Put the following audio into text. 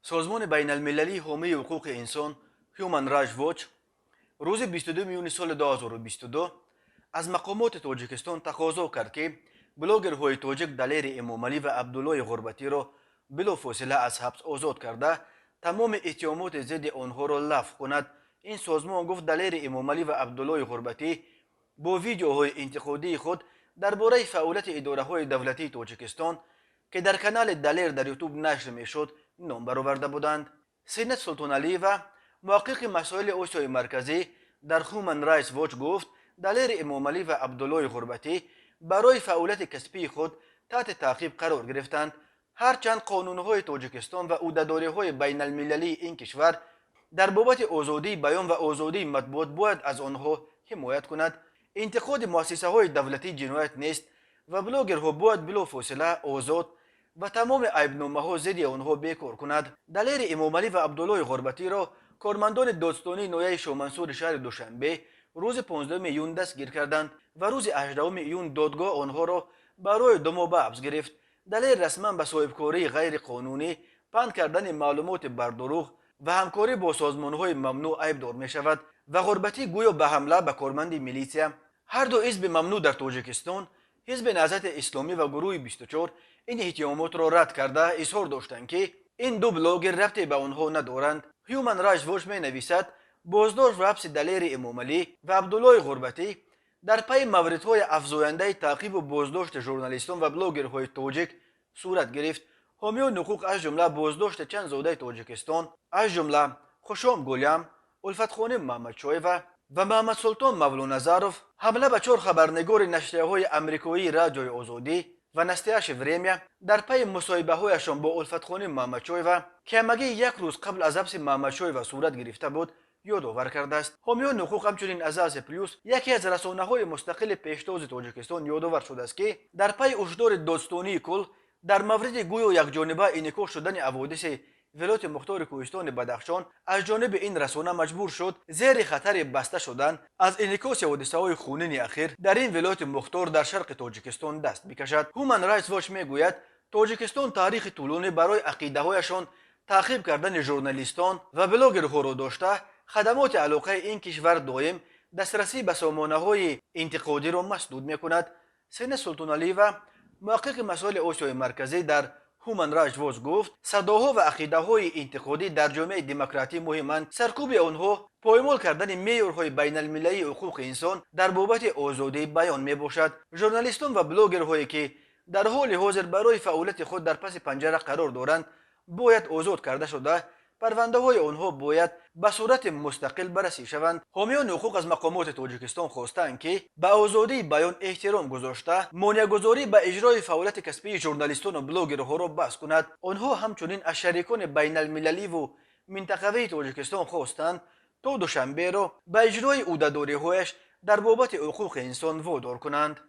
سازمان بین المللی حامی حقوق انسان هیومن رایتس واچ روز 22 میون سال 2022 از مقامات تاجیکستان تقاضا کرد که بلاگرهای تاجیک دلیر امامعلی و عبدالله غربتی را بلافاصله از حبس آزاد کرده تمام اتهامات ضد آنها را لغو کند. این سازمان گفت دلیر امامعلی و عبدالله غربتی با ویدیوهای انتقادی خود درباره فعالیت اداره‌های دولتی تاجیکستان که در کانال دلیر در یوتیوب نشر میشد نام برآورده بودند. سینت سلطان علی و محقق مسائل آسیای مرکزی در هیومن رایتس واچ گفت دلیر امامعلی و عبدالله غربتی برای فعالیت کسبی خود تحت تعقیب قرار گرفتند، هرچند قانونهای تاجیکستان و عهدهداری‌های بین المللی این کشور در بابت آزادی بیان و آزادی مطبوعات باید از آنها حمایت کند. انتقاد مؤسسه های دولتی جنایت نیست و بلاگرها باید بلافاصله آزاد و تمام عیبنامه ها ضد آنها بیکار کند. دلیر امامعلی و عبدالله غربتی را کارمندان دادستانی ناحیه شامنسور شهر دوشنبه روز 15 میون دستگیر کردند و روز 18 میون دادگاه آنها را برای 2 ماه به حبس گرفت. دلیر رسما به صاحبکاری غیر قانونی، پند کردن معلومات بر دروغ و همکاری با سازمان‌های ممنوع عیبدار می‌شود و غربتی گویا به حمله به کارمند میلیسیا. هر دو حزب ممنوع در تاجیکستان، حزب نهضت اسلامی و گروه 24، این اتهامات را رد کرده اظهار داشتند که این دو بلاگر ربطی به آنها ندارند. هیومن رایتس واچ می‌نویسد بازداشت و حبس دلیر امامعلی و عبدالله غربتی در پی موردهای افزاینده تعقیب و بازداشت ژورنالیستان و بلاگرهای تاجیک صورت گرفت. حامیان حقوق از جمله بازداشت چند زاده تاجیکستان از جمله خوشام گلیم، الفت خانم محمدشاه و محمد سلطان مولانظرف، حمله به 4 خبرنگار نشریه‌های آمریکایی رادیوی آزادی و نستیاش وریمیا در پی مصاحبه‌هایشان با الفت خانم محمدشاه که همگی یک روز قبل از حبس محمدشاه صورت گرفته بود یادآور کرده است. حامیان حقوق همچنین از از پلیوس، یکی از رسانه‌های مستقل پیشتاز تاجیکستان، یادآور شده است که در پی هشدار دادستانی کل در مورد گویا یکجانبه انعکاس شدن حوادث ولایت مختار کوهستان بدخشان از جانب این رسانه مجبور شد زیر خطر بسته شدن از انعکاس حادثه‌های خونین اخیر در این ولایت مختار در شرق تاجیکستان دست بکشد. هیومن رایتس واچ میگوید تاجیکستان تاریخ طولانی برای عقیده‌هایشان تعقیب کردن ژورنالیستان و بلاگرها را داشته، خدمات علاقه این کشور دائم دسترسی به سامانه‌های انتقادی را مسدود می‌کند. سینت سلطان علی و محقق مسائل آسیای مرکزی در هیومن رایتس واچ گفت صداها و عقیده‌های انتقادی در جامعه دموکراتی مهمند. سرکوب آنها پایمال کردن معیارهای بین المللی حقوق انسان در بابت آزادی بیان میباشد. ژورنالیستان و بلاگرهایی که در حال حاضر برای فعالیت خود در پس پنجره قرار دارند باید آزاد کرده شده پرونده های آنها باید به صورت مستقل بررسی شوند. حامیان حقوق از مقامات تاجیکستان خواستند که به آزادی بیان احترام گذاشته مانع‌گذاری به اجرای فعالیت کسبی ژورنالیستان و بلاگرها را بحث کند. آنها همچنین از شریکان بین المللی و منطقوی تاجیکستان خواستند تا دوشنبه را به اجرای عهده‌داری‌هایش در بابت حقوق انسان وادار کنند.